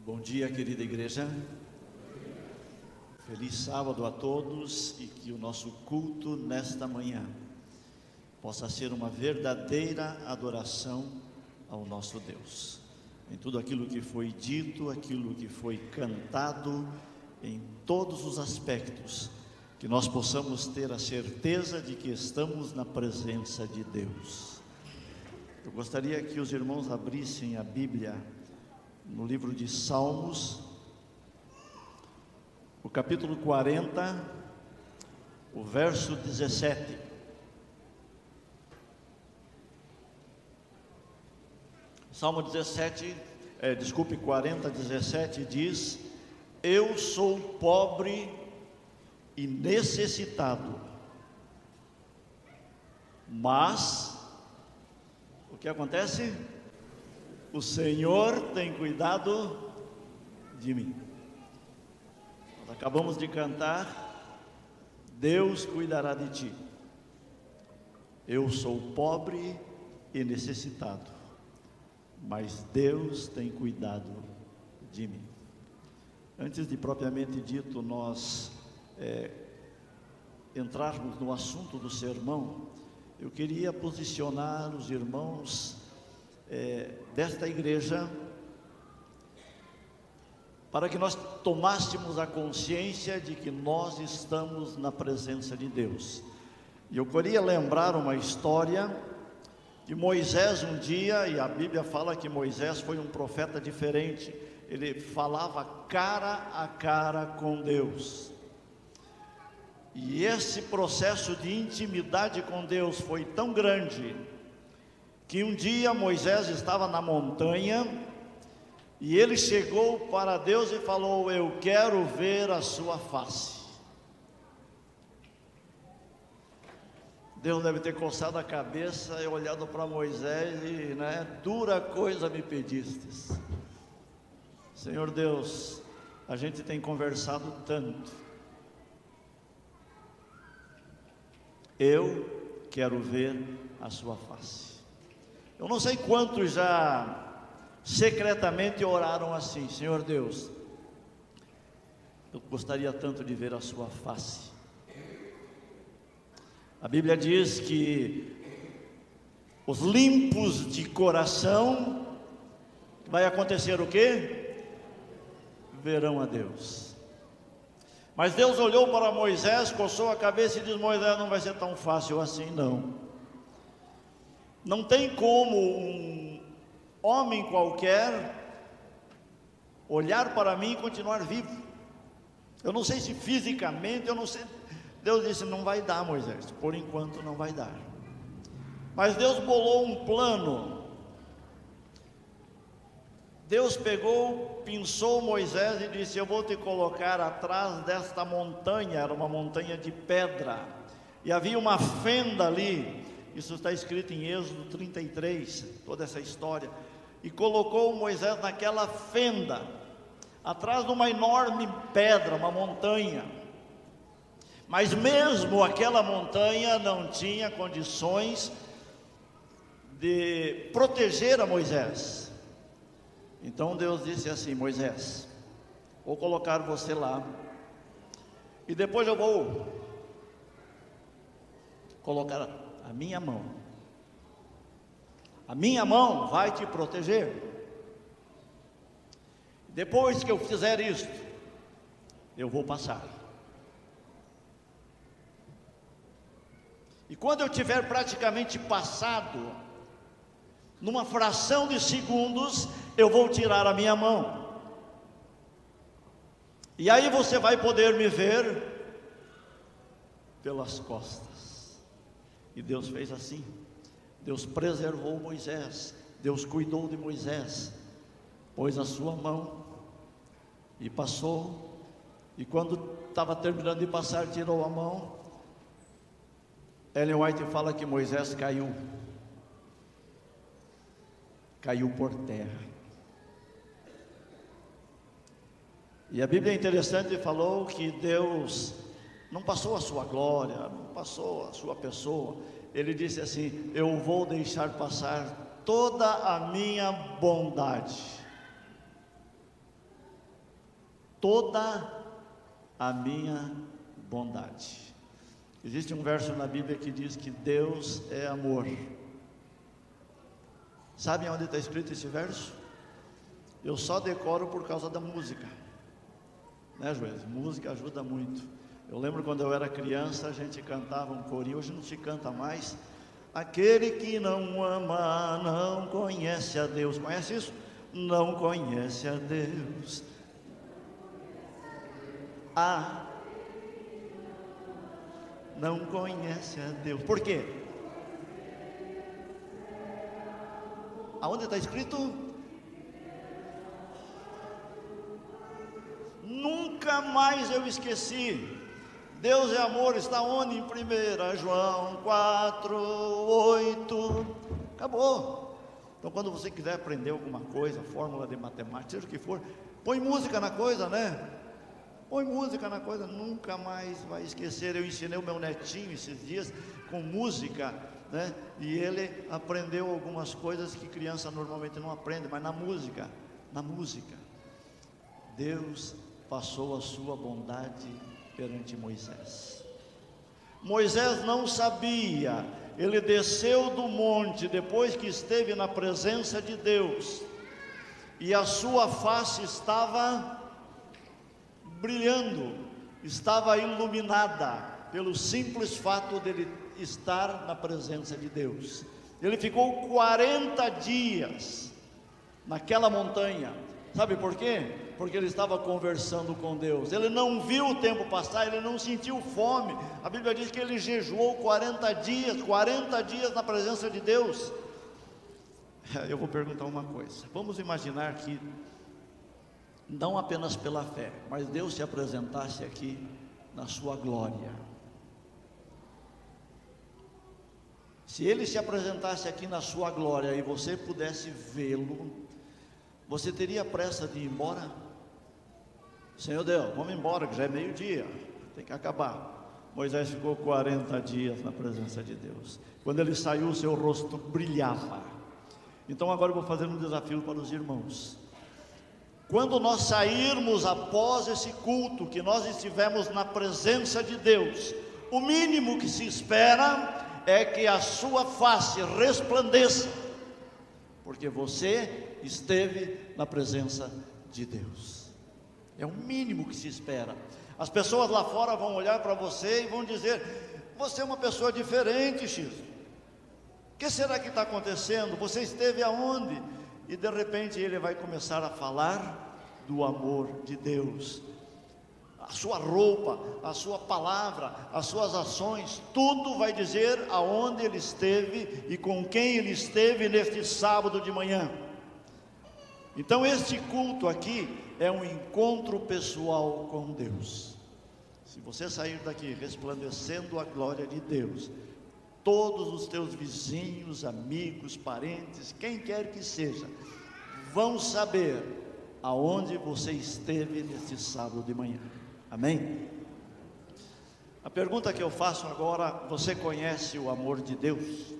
Bom dia, querida igreja. Feliz sábado a todos e que o nosso culto nesta manhã possa ser uma verdadeira adoração ao nosso Deus. Em tudo aquilo que foi dito, aquilo que foi cantado, em todos os aspectos, que nós possamos ter a certeza de que estamos na presença de Deus. Eu gostaria que os irmãos abrissem a Bíblia no livro de Salmos, o capítulo 40, o verso 17. Salmo 40, 17 diz: Eu sou pobre e necessitado, mas o que acontece? O Senhor tem cuidado de mim. Nós acabamos de cantar: Deus cuidará de ti. Eu sou pobre e necessitado, mas Deus tem cuidado de mim. Antes de propriamente dito nós entrarmos no assunto do sermão, eu queria posicionar os irmãos desta igreja para que nós tomássemos a consciência de que nós estamos na presença de Deus. E eu queria lembrar uma história de Moisés um dia, e a Bíblia fala que Moisés foi um profeta diferente. Ele falava cara a cara com Deus, e esse processo de intimidade com Deus foi tão grande, que um dia Moisés estava na montanha, e ele chegou para Deus e falou: eu quero ver a sua face. Deus deve ter coçado a cabeça e olhado para Moisés e, dura coisa me pedistes. Senhor Deus, a gente tem conversado tanto, eu quero ver a sua face. Eu não sei quantos já secretamente oraram assim: Senhor Deus, eu gostaria tanto de ver a sua face. A Bíblia diz que os limpos de coração, vai acontecer o quê? Verão a Deus. Mas Deus olhou para Moisés, coçou a cabeça e disse: Moisés, não vai ser tão fácil assim não. Não tem como um homem qualquer olhar para mim e continuar vivo. Eu não sei se fisicamente, eu não sei. Deus disse: não vai dar, Moisés, por enquanto não vai dar. Mas Deus bolou um plano. Deus pegou, pinçou Moisés e disse: eu vou te colocar atrás desta montanha. Era uma montanha de pedra, e havia uma fenda ali. Isso está escrito em Êxodo 33, toda essa história. E colocou Moisés naquela fenda, atrás de uma enorme pedra, uma montanha. Mas mesmo aquela montanha não tinha condições de proteger a Moisés. Então Deus disse assim: Moisés, vou colocar você lá, e depois eu vou colocar a minha mão. A minha mão vai te proteger. Depois que eu fizer isto, eu vou passar. E quando eu tiver praticamente passado, numa fração de segundos, eu vou tirar a minha mão. E aí você vai poder me ver pelas costas. E Deus fez assim. Deus preservou Moisés. Deus cuidou de Moisés. Pôs a sua mão e passou. E quando estava terminando de passar, tirou a mão. Ellen White fala que Moisés caiu por terra. E a Bíblia é interessante, falou que Deus não passou a sua glória, não passou a sua pessoa. Ele disse assim: eu vou deixar passar toda a minha bondade. toda a minha bondade. Existe um verso na Bíblia que diz que Deus é amor. Sabem onde está escrito esse verso? Eu só decoro por causa da música, né, Joés? Música ajuda muito. Eu lembro quando eu era criança, a gente cantava um corinho, hoje não se canta mais. Aquele que não ama, não conhece a Deus. Conhece isso? Não conhece a Deus. Não conhece a Deus. Por quê? Aonde está escrito? Nunca mais eu esqueci. Deus é amor, está onde? Em 1 João 4:8. Acabou. Então quando você quiser aprender alguma coisa, fórmula de matemática, seja o que for, põe música na coisa, né? Põe música na coisa, nunca mais vai esquecer. Eu ensinei o meu netinho esses dias com música, né? E ele aprendeu algumas coisas que criança normalmente não aprende, mas na música, Deus passou a sua bondade perante Moisés. Moisés não sabia, ele desceu do monte depois que esteve na presença de Deus, e a sua face estava brilhando, estava iluminada, pelo simples fato dele estar na presença de Deus. Ele ficou 40 dias naquela montanha. Sabe por quê? Porque ele estava conversando com Deus. Ele não viu o tempo passar, ele não sentiu fome. A Bíblia diz que ele jejuou 40 dias na presença de Deus. Eu vou perguntar uma coisa. Vamos imaginar que não apenas pela fé, mas Deus se apresentasse aqui na sua glória. Se Ele se apresentasse aqui na sua glória e você pudesse vê-lo, você teria pressa de ir embora? Senhor Deus, vamos embora que já é meio-dia, tem que acabar. Moisés ficou 40 dias na presença de Deus. Quando ele saiu, o seu rosto brilhava. Então agora eu vou fazer um desafio para os irmãos. Quando nós sairmos após esse culto, que nós estivemos na presença de Deus, o mínimo que se espera é que a sua face resplandeça, porque você esteve na presença de Deus. É o mínimo que se espera. As pessoas lá fora vão olhar para você e vão dizer: você é uma pessoa diferente, X. O que será que está acontecendo? Você esteve aonde? E de repente ele vai começar a falar do amor de Deus. A sua roupa, a sua palavra, as suas ações, tudo vai dizer aonde ele esteve e com quem ele esteve neste sábado de manhã. Então este culto aqui é um encontro pessoal com Deus. Se você sair daqui resplandecendo a glória de Deus, todos os teus vizinhos, amigos, parentes, quem quer que seja, vão saber aonde você esteve neste sábado de manhã. Amém? A pergunta que eu faço agora: você conhece o amor de Deus?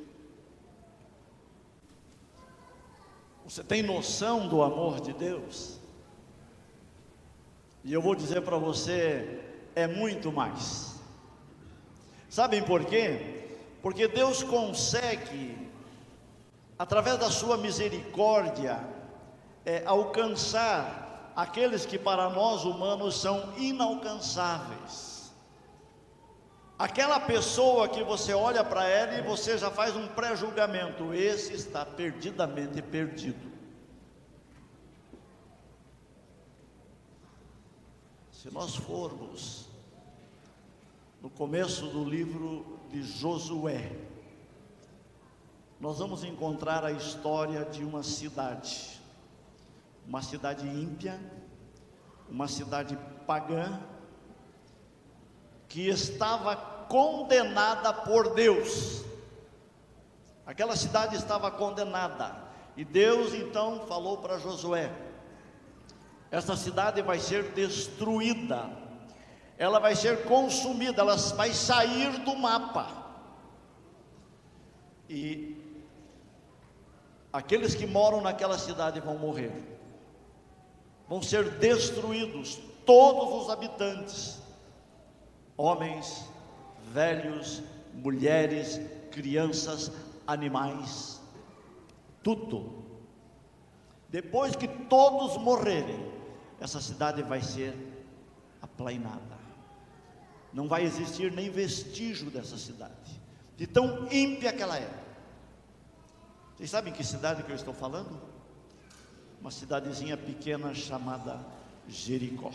Você tem noção do amor de Deus? E eu vou dizer para você, é muito mais. Sabem por quê? Porque Deus consegue, através da sua misericórdia, alcançar aqueles que para nós humanos são inalcançáveis. Aquela pessoa que você olha para ela e você já faz um pré-julgamento: esse está perdidamente perdido. Se nós formos no começo do livro de Josué, nós vamos encontrar a história de uma cidade ímpia, uma cidade pagã, que estava condenada por Deus. Aquela cidade estava condenada, e Deus então falou para Josué: essa cidade vai ser destruída, ela vai ser consumida, ela vai sair do mapa, e aqueles que moram naquela cidade vão morrer, vão ser destruídos, todos os habitantes, homens, velhos, mulheres, crianças, animais, tudo. Depois que todos morrerem, essa cidade vai ser aplainada. Não vai existir nem vestígio dessa cidade, de tão ímpia que ela é. Vocês sabem que cidade que eu estou falando? Uma cidadezinha pequena chamada Jericó.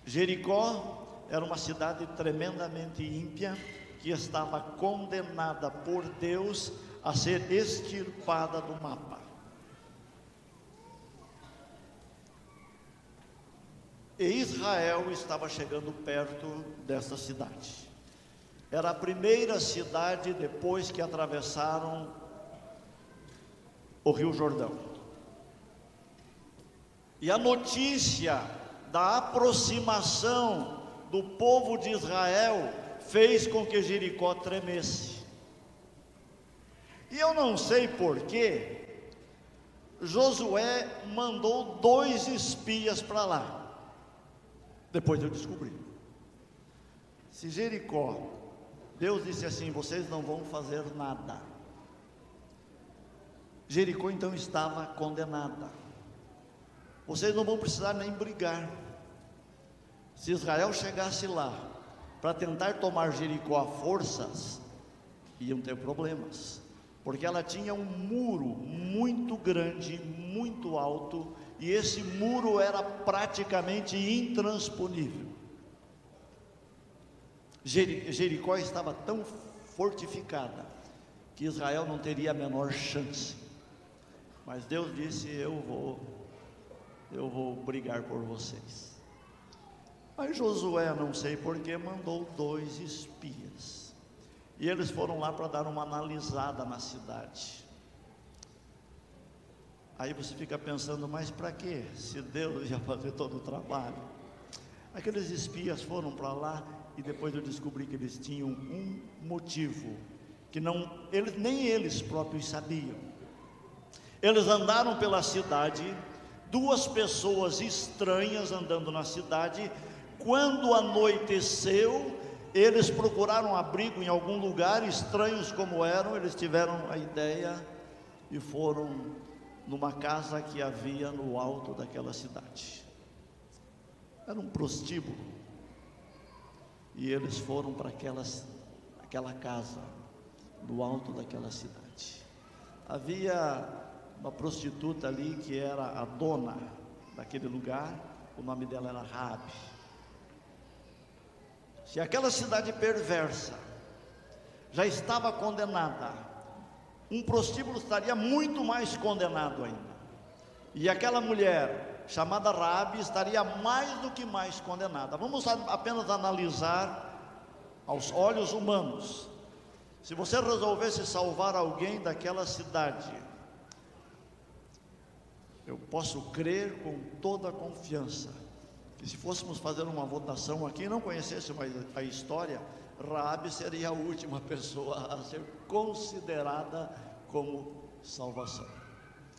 Jericó era uma cidade tremendamente ímpia, que estava condenada por Deus a ser extirpada do mapa. E Israel estava chegando perto dessa cidade. Era a primeira cidade depois que atravessaram o Rio Jordão. E a notícia da aproximação do povo de Israel fez com que Jericó tremesse. E eu não sei porquê, Josué mandou 2 espias para lá. Depois eu descobri. Se Jericó, Deus disse assim: vocês não vão fazer nada. Jericó então estava condenada. Vocês não vão precisar nem brigar. Se Israel chegasse lá para tentar tomar Jericó a forças, iam ter problemas, porque ela tinha um muro muito grande, muito alto, e esse muro era praticamente intransponível. Jericó estava tão fortificada que Israel não teria a menor chance. Mas Deus disse: eu vou brigar por vocês. Mas Josué, não sei porquê, mandou 2 espias, e eles foram lá para dar uma analisada na cidade. Aí você fica pensando: mas para quê? Se Deus ia fazer todo o trabalho. Aqueles espias foram para lá, e depois eu descobri que eles tinham um motivo, que nem eles próprios sabiam. Eles andaram pela cidade, 2 pessoas estranhas andando na cidade. Quando anoiteceu, eles procuraram abrigo em algum lugar, estranhos como eram, eles tiveram a ideia e foram numa casa que havia no alto daquela cidade. Era um prostíbulo, e eles foram para aquela casa no alto daquela cidade. Havia uma prostituta ali que era a dona daquele lugar, o nome dela era Raabe. Se aquela cidade perversa já estava condenada, um prostíbulo estaria muito mais condenado ainda. E aquela mulher chamada Raabe estaria mais do que mais condenada. Vamos apenas analisar aos olhos humanos. Se você resolvesse salvar alguém daquela cidade, eu posso crer com toda a confiança que se fôssemos fazer uma votação aqui, não conhecêssemos a história, Raabe seria a última pessoa a ser considerada como salvação.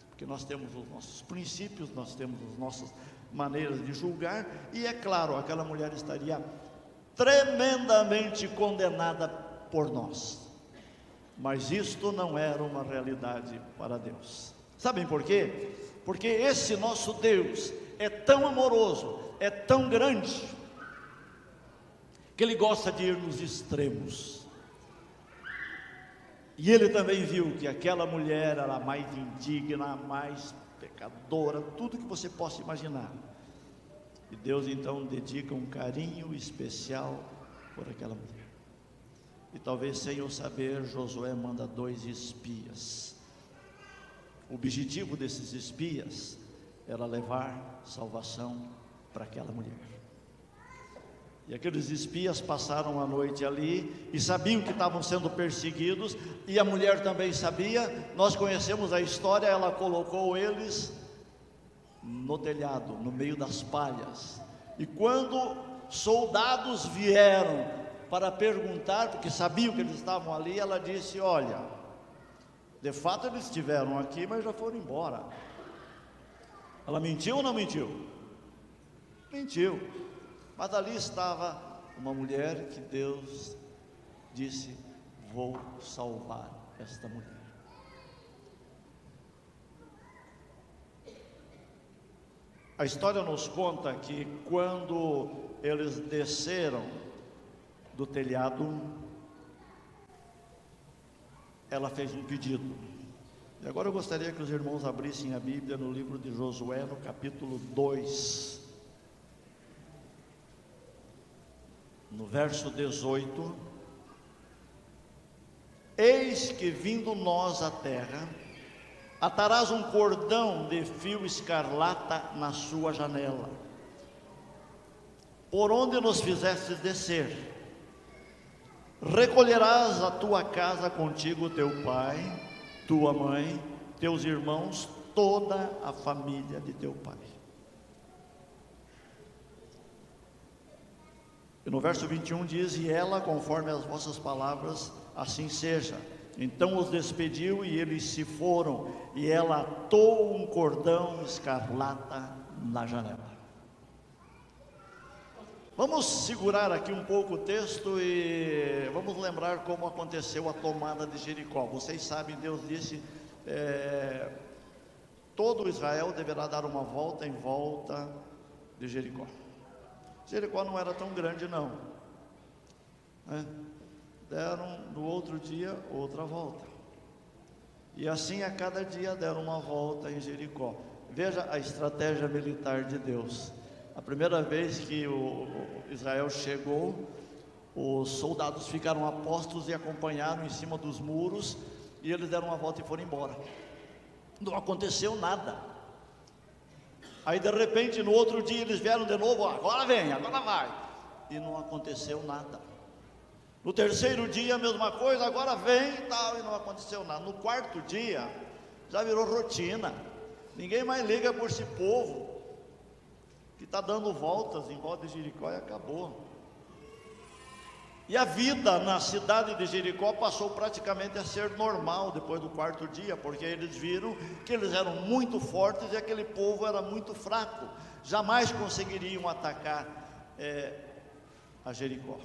Porque nós temos os nossos princípios, nós temos as nossas maneiras de julgar, e é claro, aquela mulher estaria tremendamente condenada por nós. Mas isto não era uma realidade para Deus. Sabem por quê? Porque esse nosso Deus é tão amoroso, é tão grande, que Ele gosta de ir nos extremos. E Ele também viu que aquela mulher era a mais indigna, a mais pecadora, tudo que você possa imaginar. E Deus então dedica um carinho especial por aquela mulher. E talvez sem eu saber, Josué manda 2 espias. O objetivo desses espias era levar salvação para aquela mulher. E aqueles espias passaram a noite ali e sabiam que estavam sendo perseguidos, e a mulher também sabia. Nós conhecemos a história. Ela colocou eles no telhado, no meio das palhas, e quando soldados vieram para perguntar, porque sabiam que eles estavam ali, ela disse: olha, de fato eles estiveram aqui, mas já foram embora. Ela mentiu ou não mentiu? Mentiu. Mas ali estava uma mulher que Deus disse: vou salvar esta mulher. A história nos conta que quando eles desceram do telhado, ela fez um pedido. E agora eu gostaria que os irmãos abrissem a Bíblia no livro de Josué, no capítulo 2, no verso 18. Eis que vindo nós à terra, atarás um cordão de fio escarlata na sua janela, por onde nos fizestes descer. Recolherás a tua casa contigo teu pai, tua mãe, teus irmãos, toda a família de teu pai. E no verso 21 diz: e ela, conforme as vossas palavras, assim seja. Então os despediu e eles se foram, e ela atou um cordão escarlata na janela. Vamos segurar aqui um pouco o texto e vamos lembrar como aconteceu a tomada de Jericó. Vocês sabem, Deus disse: todo Israel deverá dar uma volta em volta de Jericó. Jericó não era tão grande não, né? Deram no outro dia outra volta, e assim a cada dia deram uma volta em Jericó. Veja a estratégia militar de Deus. A primeira vez que o Israel chegou, os soldados ficaram a postos e acompanharam em cima dos muros, e eles deram uma volta e foram embora. Não aconteceu nada. Aí de repente no outro dia eles vieram de novo: agora vem, agora vai, e não aconteceu nada. No terceiro dia a mesma coisa: agora vem e tal, e não aconteceu nada. No quarto dia já virou rotina, ninguém mais liga por esse povo que está dando voltas em volta de Jericó, e acabou. E a vida na cidade de Jericó passou praticamente a ser normal depois do quarto dia, porque eles viram que eles eram muito fortes e aquele povo era muito fraco, jamais conseguiriam atacar a Jericó.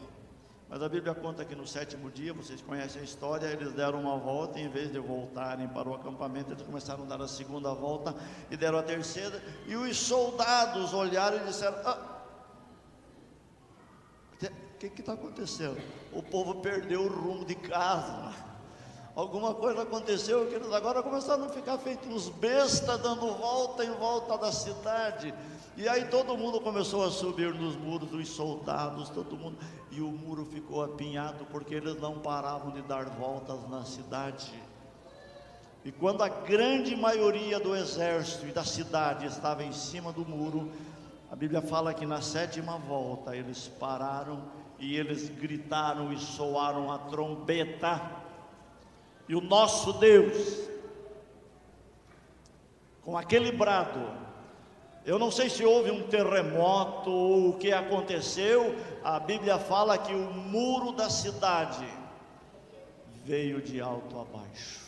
Mas a Bíblia conta que no sétimo dia, vocês conhecem a história, eles deram uma volta, e em vez de voltarem para o acampamento, eles começaram a dar a segunda volta e deram a terceira, e os soldados olharam e disseram: o que está acontecendo? O povo perdeu o rumo de casa, alguma coisa aconteceu, que eles agora começaram a ficar feitos uns bestas, dando volta em volta da cidade. E aí todo mundo começou a subir nos muros, os soldados, todo mundo, e o muro ficou apinhado, porque eles não paravam de dar voltas na cidade. E quando a grande maioria do exército e da cidade estava em cima do muro, a Bíblia fala que na sétima volta eles pararam e eles gritaram e soaram a trombeta. E o nosso Deus, com aquele brado, eu não sei se houve um terremoto ou o que aconteceu, a Bíblia fala que o muro da cidade veio de alto a baixo,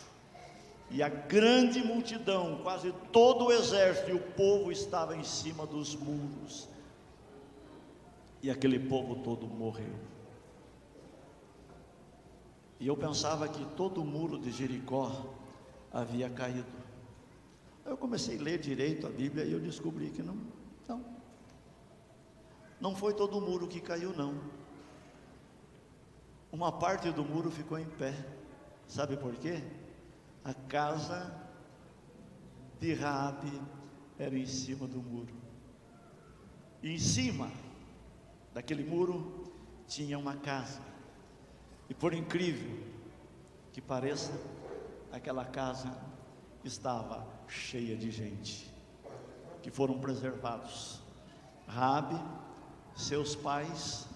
e a grande multidão, quase todo o exército e o povo estava em cima dos muros, e aquele povo todo morreu. E eu pensava que todo o muro de Jericó havia caído. Eu comecei a ler direito a Bíblia e eu descobri que não foi todo o muro que caiu, não. Uma parte do muro ficou em pé. Sabe por quê? A casa de Raabe era em cima do muro, e em cima daquele muro tinha uma casa, e por incrível que pareça, aquela casa estava cheia de gente, que foram preservados. Raabe, seus pais.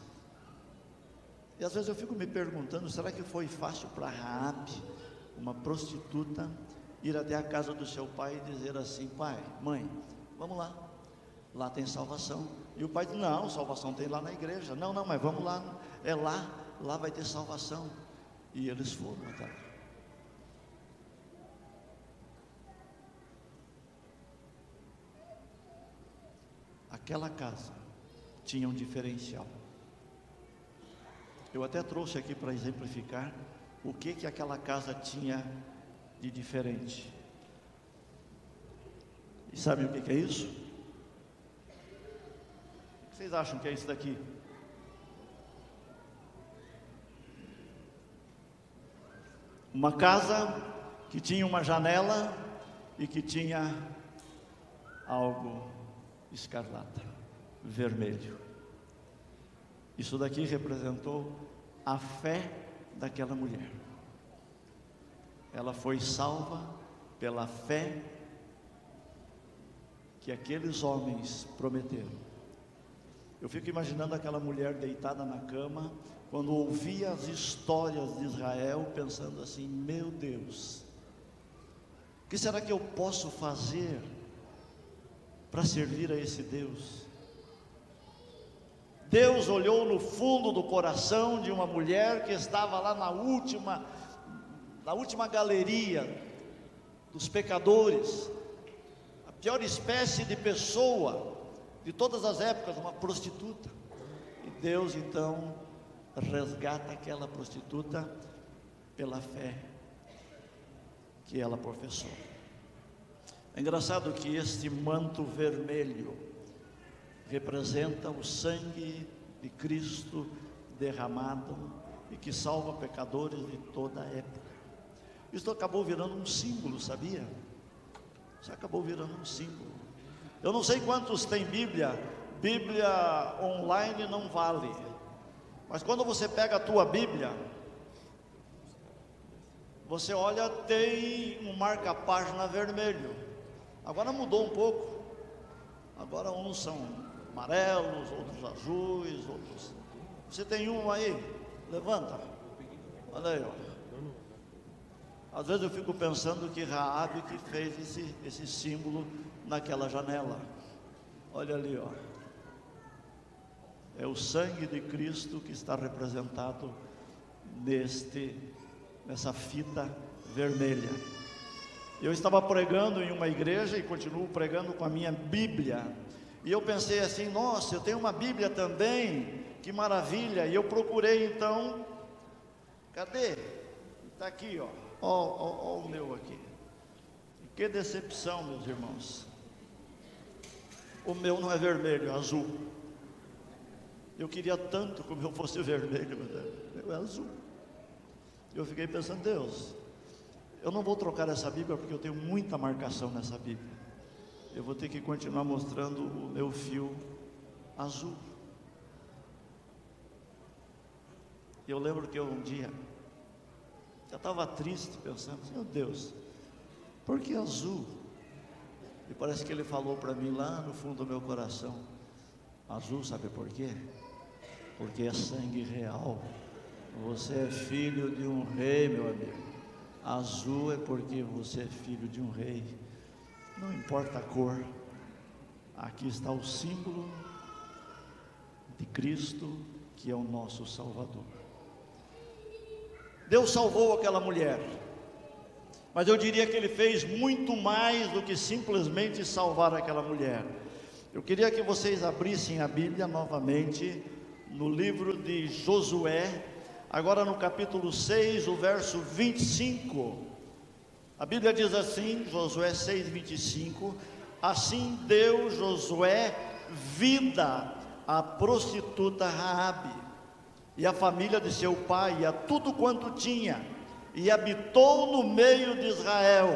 E às vezes eu fico me perguntando: será que foi fácil para Raabe, uma prostituta, ir até a casa do seu pai e dizer assim: pai, mãe, vamos lá, lá tem salvação? E o pai diz: não, salvação tem lá na igreja. Não, mas vamos lá, é lá vai ter salvação. E eles foram até lá. Aquela casa tinha um diferencial. Eu até trouxe aqui para exemplificar o que aquela casa tinha de diferente. E sabe o que é isso? O que vocês acham que é isso daqui? Uma casa que tinha uma janela e que tinha algo escarlata, vermelho. Isso daqui representou a fé daquela mulher. Ela foi salva pela fé que aqueles homens prometeram. Eu fico imaginando aquela mulher deitada na cama, quando ouvia as histórias de Israel, pensando assim: meu Deus, o que será que eu posso fazer para servir a esse Deus? Deus olhou no fundo do coração de uma mulher que estava lá na última galeria dos pecadores, a pior espécie de pessoa de todas as épocas, uma prostituta. E Deus então resgata aquela prostituta pela fé que ela professou. É engraçado que este manto vermelho representa o sangue de Cristo derramado e que salva pecadores de toda a época. Isso acabou virando um símbolo, sabia? Isso acabou virando um símbolo. Eu não sei quantos têm Bíblia online não vale, mas quando você pega a tua Bíblia, você olha, tem um marca-página vermelho. Agora mudou um pouco, agora uns são amarelos, outros azuis, outros. Você tem um aí? Levanta. Olha aí, ó. Às vezes eu fico pensando que Raabe que fez esse símbolo naquela janela. Olha ali, ó. É o sangue de Cristo que está representado nessa fita vermelha. Eu estava pregando em uma igreja e continuo pregando com a minha Bíblia. E eu pensei assim: nossa, eu tenho uma Bíblia também, que maravilha. E eu procurei então, cadê? Está aqui, ó. Ó o meu aqui. Que decepção, meus irmãos. O meu não é vermelho, é azul. Eu queria tanto que o meu fosse vermelho, mas o meu é azul. Eu fiquei pensando: Deus, eu não vou trocar essa Bíblia porque eu tenho muita marcação nessa Bíblia. Eu vou ter que continuar mostrando o meu fio azul. Eu lembro que eu um dia já estava triste, pensando: meu Deus, por que azul? E parece que ele falou para mim lá no fundo do meu coração: azul, sabe por quê? Porque é sangue real. Você é filho de um rei, meu amigo. Azul é porque você é filho de um rei. Não importa a cor, aqui está o símbolo de Cristo, que é o nosso Salvador. Deus salvou aquela mulher, mas eu diria que Ele fez muito mais do que simplesmente salvar aquela mulher. Eu queria que vocês abrissem a Bíblia novamente, no livro de Josué, agora no capítulo 6, o verso 25, a Bíblia diz assim, Josué 6, 25: assim deu Josué vida à prostituta Raabe, e à família de seu pai, e a tudo quanto tinha, e habitou no meio de Israel,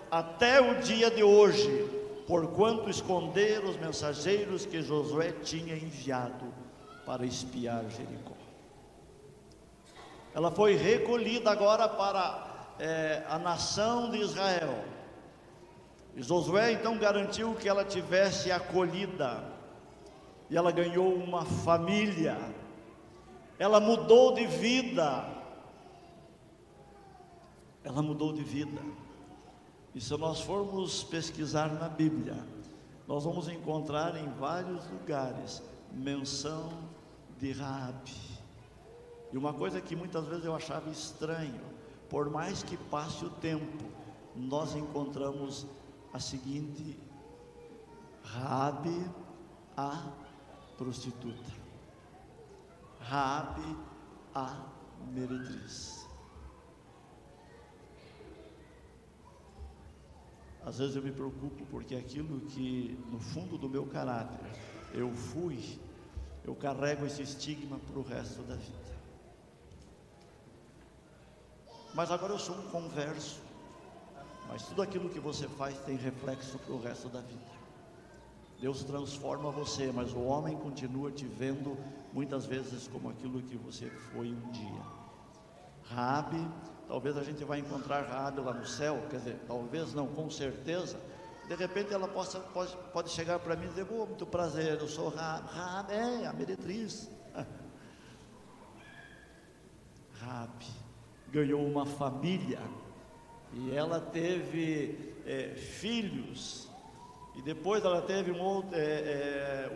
até o dia de hoje, porquanto esconderam os mensageiros que Josué tinha enviado para espiar Jericó. Ela foi recolhida agora para a nação de Israel. E Josué então garantiu que ela tivesse acolhida, e ela ganhou uma família, ela mudou de vida, e se nós formos pesquisar na Bíblia, nós vamos encontrar em vários lugares menção de Raabe. E uma coisa que muitas vezes eu achava estranho, por mais que passe o tempo, nós encontramos a seguinte: Raabe, a prostituta. Raabe, a meretriz. Às vezes eu me preocupo porque aquilo que no fundo do meu caráter eu carrego esse estigma para o resto da vida. Mas agora eu sou um converso. Mas tudo aquilo que você faz tem reflexo para o resto da vida. Deus transforma você, mas o homem continua te vendo muitas vezes como aquilo que você foi um dia. Raabe, talvez a gente vai encontrar Raabe lá no céu, quer dizer, talvez não, com certeza. De repente ela pode chegar para mim e dizer: oh, muito prazer, eu sou Raabe, a meretriz. Raabe ganhou uma família e ela teve filhos, e depois ela teve um outro,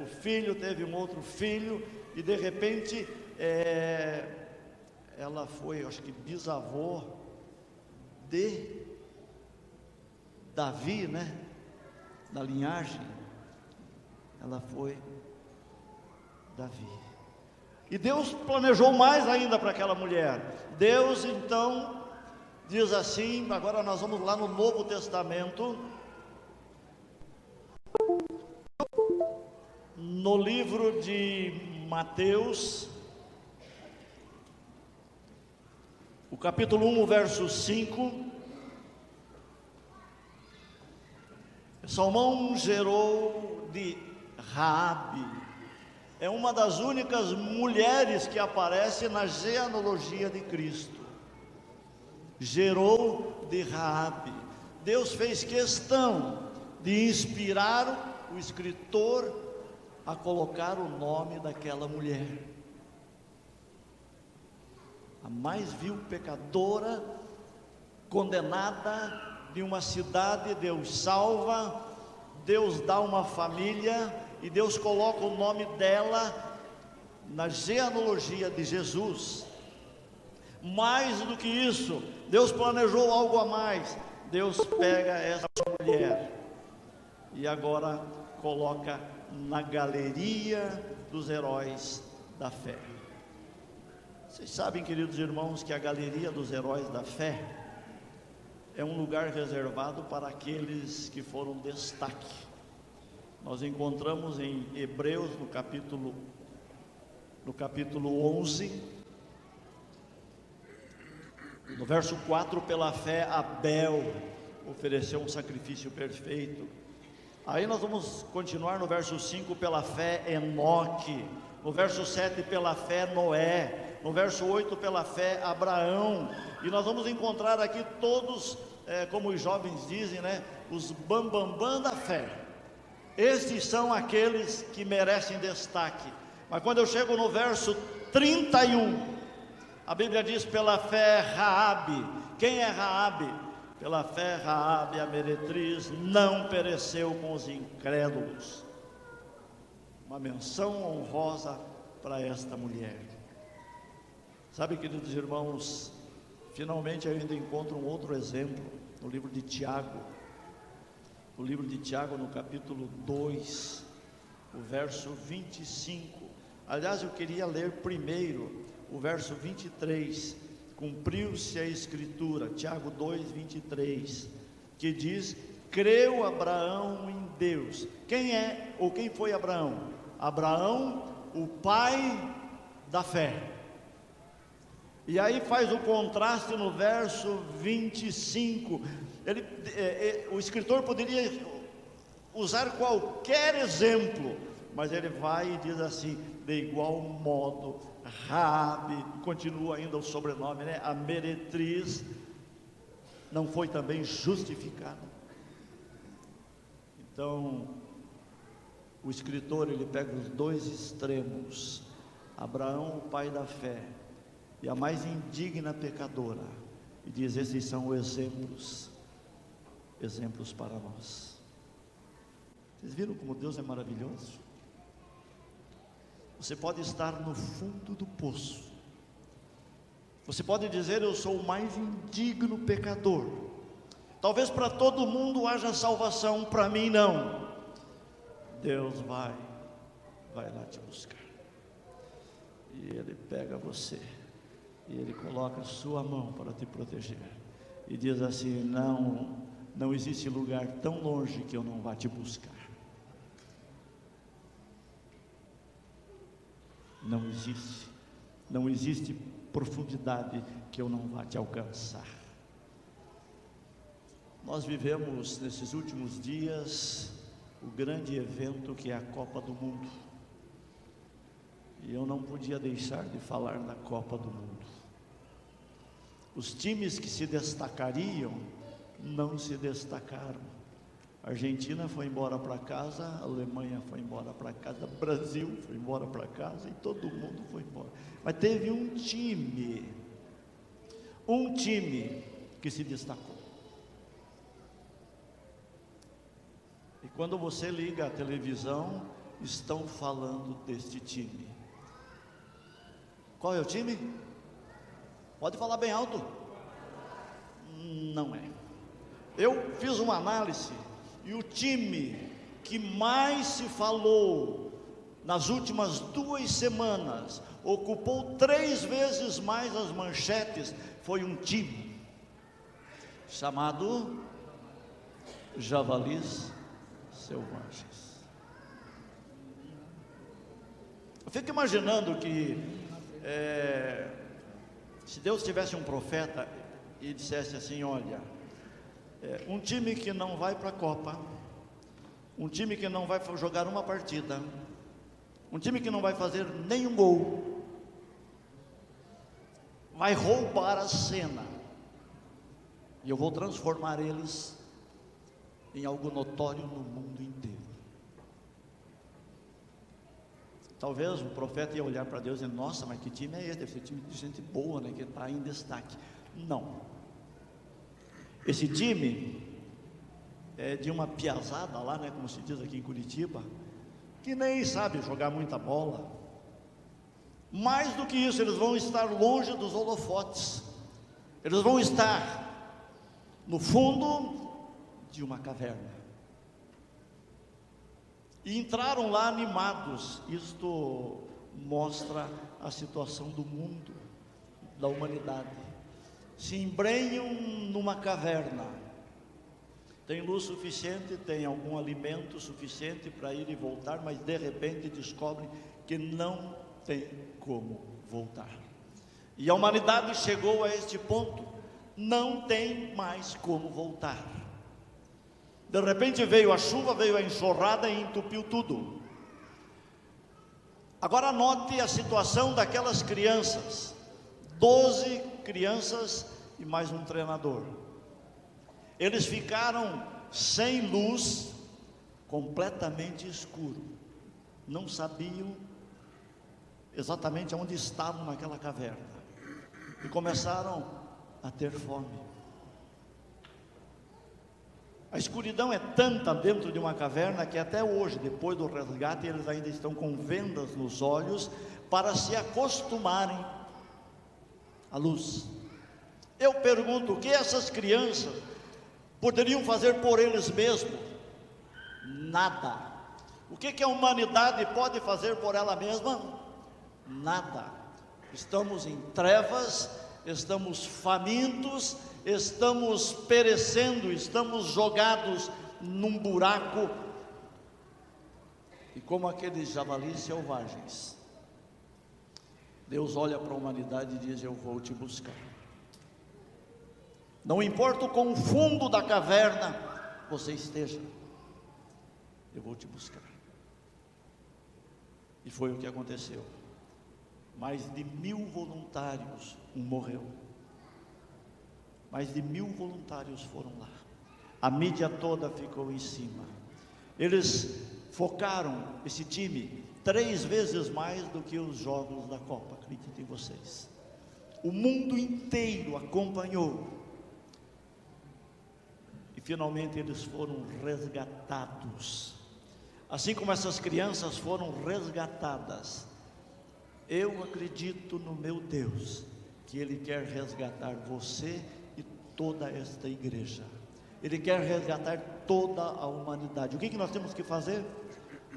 o filho teve um outro filho, e de repente ela foi, acho que bisavô de Davi, né? Da linhagem, ela foi Davi. E Deus planejou mais ainda para aquela mulher. Deus então diz assim, agora nós vamos lá no Novo Testamento, no livro de Mateus, o capítulo 1, verso 5. Salmão gerou de Raabe, é uma das únicas mulheres que aparece na genealogia de Cristo. Gerou de Raabe. Deus fez questão de inspirar o escritor a colocar o nome daquela mulher, a mais vil pecadora, condenada de uma cidade. Deus salva, Deus dá uma família, e Deus coloca o nome dela na genealogia de Jesus. Mais do que isso, Deus planejou algo a mais. Deus pega essa mulher e agora coloca na galeria dos heróis da fé. Vocês sabem, queridos irmãos, que a galeria dos heróis da fé é um lugar reservado para aqueles que foram destaque. Nós encontramos em Hebreus, no capítulo 11, no verso 4, pela fé Abel ofereceu um sacrifício perfeito. Aí nós vamos continuar no verso 5, pela fé Enoque, no verso 7, pela fé Noé, no verso 8, pela fé Abraão. E nós vamos encontrar aqui todos, como os jovens dizem, né, os bambambam da fé. Estes são aqueles que merecem destaque. Mas quando eu chego no verso 31, a Bíblia diz: pela fé Raabe. Quem é Raabe? Pela fé Raabe, a meretriz, não pereceu com os incrédulos. Uma menção honrosa para esta mulher. Sabe, queridos irmãos, finalmente eu ainda encontro um outro exemplo no livro de Tiago. O livro de Tiago, no capítulo 2, o verso 25. Aliás, eu queria ler primeiro o verso 23. Cumpriu-se a escritura, Tiago 2, 23, que diz: creu Abraão em Deus. Quem é, ou quem foi Abraão? Abraão, o pai da fé. E aí faz o contraste no verso 25. O escritor poderia usar qualquer exemplo, mas ele vai e diz assim: de igual modo, Raabe, continua ainda o sobrenome, né? A meretriz não foi também justificada. Então, o escritor, ele pega os dois extremos, Abraão, o pai da fé, e a mais indigna pecadora, e diz: esses são exemplos para nós. Vocês viram como Deus é maravilhoso? Você pode estar no fundo do poço, você pode dizer: eu sou o mais indigno pecador, talvez para todo mundo haja salvação, para mim não. Deus vai vai lá te buscar. E Ele pega você, e Ele coloca a sua mão para te proteger, e diz assim: não existe lugar tão longe que eu não vá te buscar. Não existe profundidade que eu não vá te alcançar. Nós vivemos nesses últimos dias o grande evento que é a Copa do Mundo, e eu não podia deixar de falar da Copa do Mundo. Os times que se destacariam não se destacaram. A Argentina foi embora para casa, a Alemanha foi embora para casa, o Brasil foi embora para casa e todo mundo foi embora. Mas teve um time que se destacou. E quando você liga a televisão, estão falando deste time. Qual é o time? Pode falar bem alto. Não é. Eu fiz uma análise e o time que mais se falou nas últimas 2 semanas, ocupou 3 vezes mais as manchetes, foi um time chamado Javalis Selvagens. Eu fico imaginando que se Deus tivesse um profeta e dissesse assim: olha, um time que não vai para a Copa, um time que não vai jogar uma partida, um time que não vai fazer nenhum gol, vai roubar a cena, e eu vou transformar eles em algo notório no mundo inteiro. Talvez o profeta ia olhar para Deus e dizer: nossa, mas que time é esse? Deve ser time de gente boa, né, que está em destaque. Não. Esse time é de uma piazada lá, né, como se diz aqui em Curitiba, que nem sabe jogar muita bola. Mais do que isso, eles vão estar longe dos holofotes. Eles vão estar no fundo de uma caverna. E entraram lá animados. Isto mostra a situação do mundo, da humanidade. Se embrenham numa caverna, tem luz suficiente, tem algum alimento suficiente para ir e voltar, mas de repente descobrem que não tem como voltar. E a humanidade chegou a este ponto, não tem mais como voltar. De repente veio a chuva, veio a enxurrada e entupiu tudo. Agora note a situação daquelas crianças, 12 crianças e mais um treinador. Eles ficaram sem luz, completamente escuro, não sabiam exatamente onde estavam naquela caverna, e começaram a ter fome. A escuridão é tanta dentro de uma caverna que até hoje, depois do resgate, eles ainda estão com vendas nos olhos para se acostumarem à luz. Eu pergunto: o que essas crianças poderiam fazer por eles mesmos? Nada. O que a humanidade pode fazer por ela mesma? Nada. Estamos em trevas, estamos famintos, estamos perecendo, estamos jogados num buraco, e como aqueles javalis selvagens, Deus olha para a humanidade e diz: eu vou te buscar. Não importa o quão fundo da caverna você esteja, eu vou te buscar. E foi o que aconteceu. Mais de 1000 voluntários, um morreu. Mais de 1000 voluntários foram lá. A mídia toda ficou em cima. Eles focaram esse time 3 vezes mais do que os jogos da Copa, acreditem vocês. O mundo inteiro acompanhou. E finalmente eles foram resgatados. Assim como essas crianças foram resgatadas, eu acredito no meu Deus, que Ele quer resgatar você e toda esta igreja. Ele quer resgatar toda a humanidade. O que nós temos que fazer?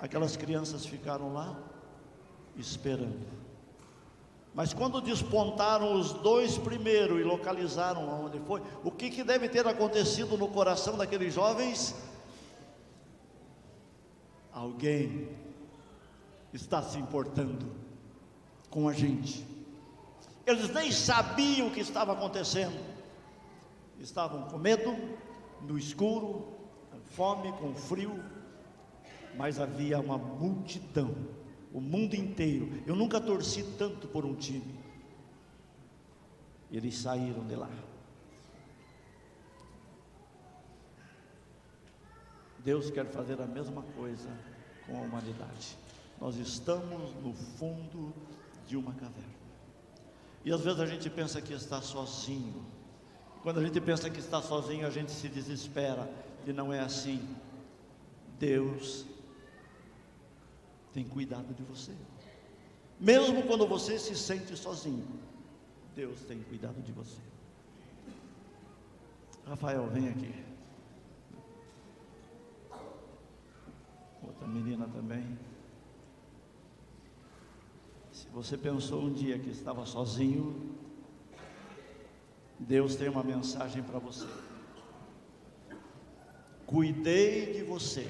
Aquelas crianças ficaram lá esperando. Mas quando despontaram os 2 primeiros e localizaram onde foi, o que deve ter acontecido no coração daqueles jovens? Alguém está se importando com a gente. Eles nem sabiam o que estava acontecendo. Estavam com medo, no escuro, com fome, com frio, mas havia uma multidão, o mundo inteiro. Eu nunca torci tanto por um time. Eles saíram de lá. Deus quer fazer a mesma coisa com a humanidade. Nós estamos no fundo de uma caverna. E às vezes a gente pensa que está sozinho. Quando a gente pensa que está sozinho, a gente se desespera. E não é assim. Deus tem cuidado de você. Mesmo quando você se sente sozinho, Deus tem cuidado de você. Rafael, vem aqui. Outra menina também. Se você pensou um dia que estava sozinho, Deus tem uma mensagem para você. Cuidei de você.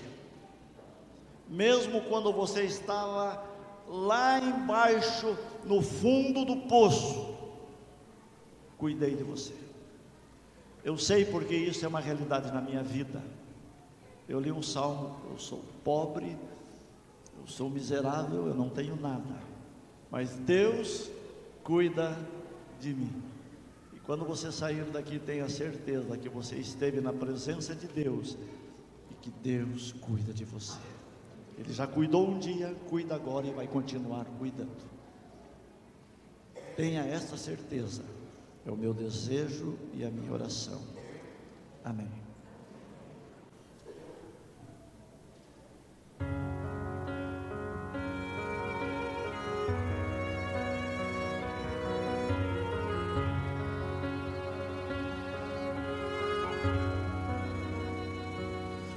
Mesmo quando você estava lá embaixo, no fundo do poço, cuidei de você. Eu sei porque isso é uma realidade na minha vida. Eu li um salmo: eu sou pobre, eu sou miserável, eu não tenho nada, mas Deus cuida de mim. E quando você sair daqui, tenha certeza que você esteve na presença de Deus e que Deus cuida de você. Ele já cuidou um dia, cuida agora e vai continuar cuidando. Tenha essa certeza. É o meu desejo e a minha oração. Amém.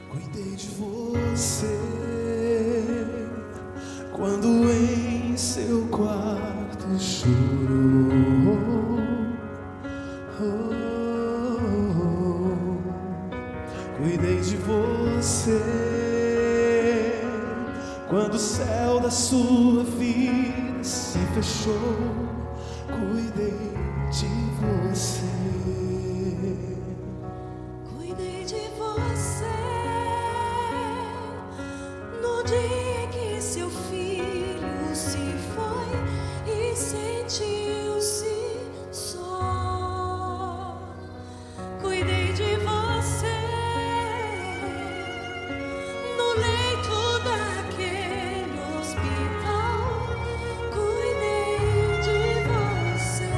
Cuidei de você quando em seu quarto chorou. Cuidei de você quando o céu da sua vida se fechou. Cuidei de você. Cuidei de você no dia que seu filho se foi e sentiu-se só. Cuidei de você no leito daquele hospital. Cuidei de você.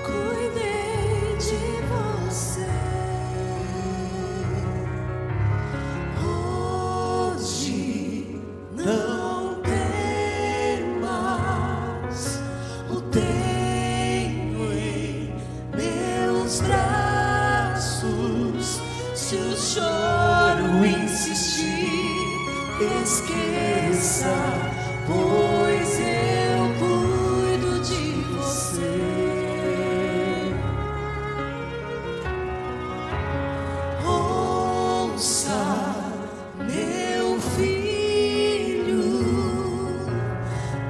Cuidei de você. Hoje não temas, o tenho em meus braços. Se o choro insistir, esqueça, pois eu cuido de você. Ouça, meu filho,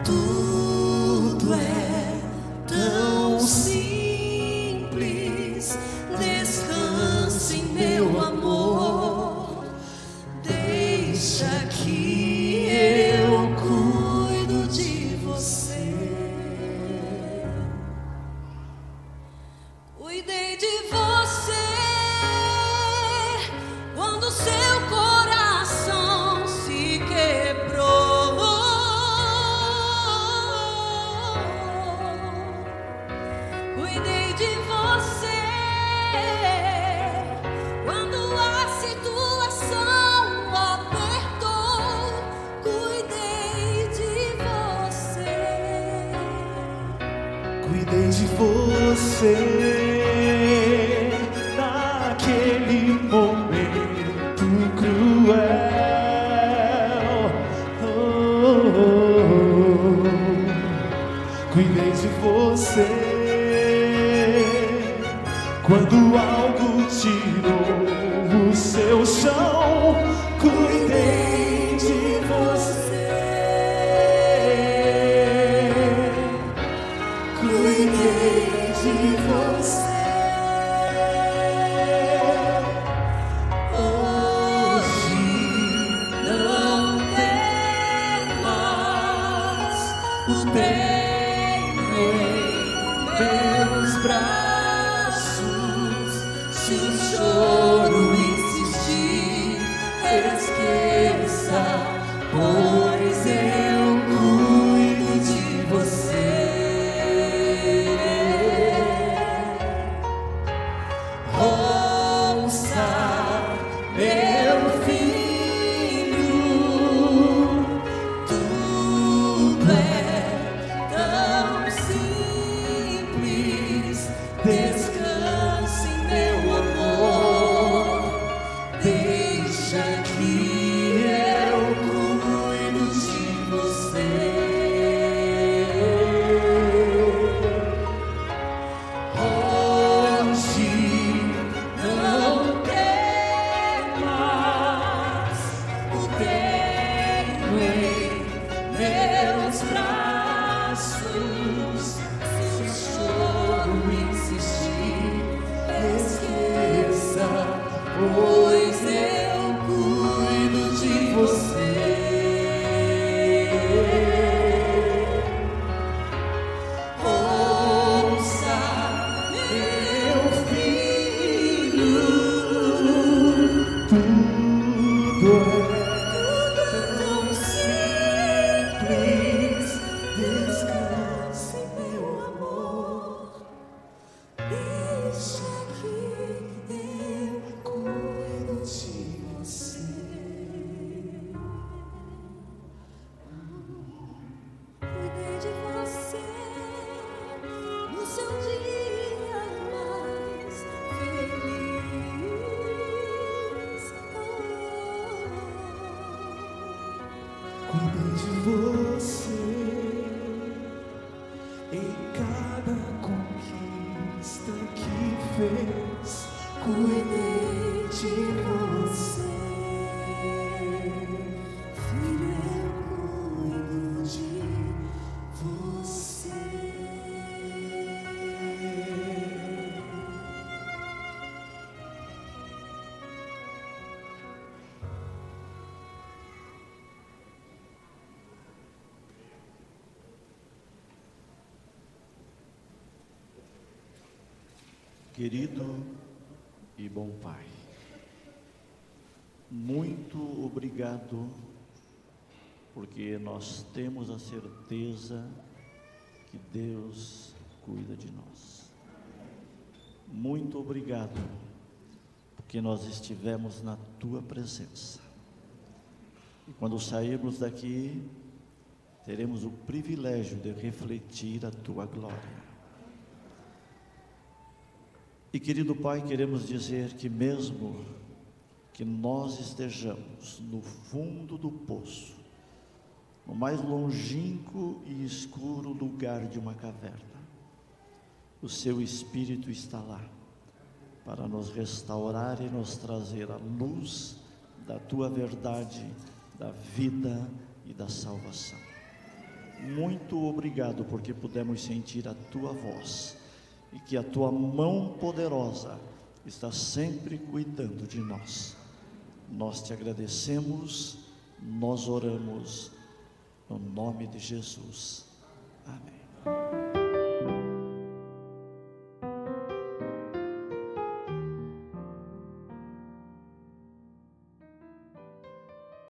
tudo é tão simples. Descanse em meu amor, deixa que eu cuido de você. Cuidei de você quando seu coração se quebrou. Cuidei de você quando a situação apertou. Cuidei de você. Cuidei de você naquele momento tenho em meus braços. Se o choro insistir, esqueça, pois eu cuido de você. Ouça, meu filho, tudo é tão simples. Descanse, meu amor, deixa que eu cuido de você. Hoje não temas, o tenho em meus braços. Se o choro insistir, esqueça, pois eu cuido de você. Ouça, meu filho, tudo é tão simples. Descanse, meu amor, deixa que eu cuido de você. Cuidei de você no seu dia mais feliz. Cuidei de você em cada conquista que fez. Cuidei de você, Filho, eu cuido de você. Querido e bom Pai, muito obrigado, porque nós temos a certeza que Deus cuida de nós. Muito obrigado, porque nós estivemos na Tua presença. E quando sairmos daqui, teremos o privilégio de refletir a Tua glória. E querido Pai, queremos dizer que mesmo que nós estejamos no fundo do poço, no mais longínquo e escuro lugar de uma caverna, o Seu Espírito está lá para nos restaurar e nos trazer a luz da Tua verdade, da vida e da salvação. Muito obrigado, porque pudemos sentir a Tua voz e que a Tua mão poderosa está sempre cuidando de nós. Nós Te agradecemos, nós oramos no nome de Jesus. Amém.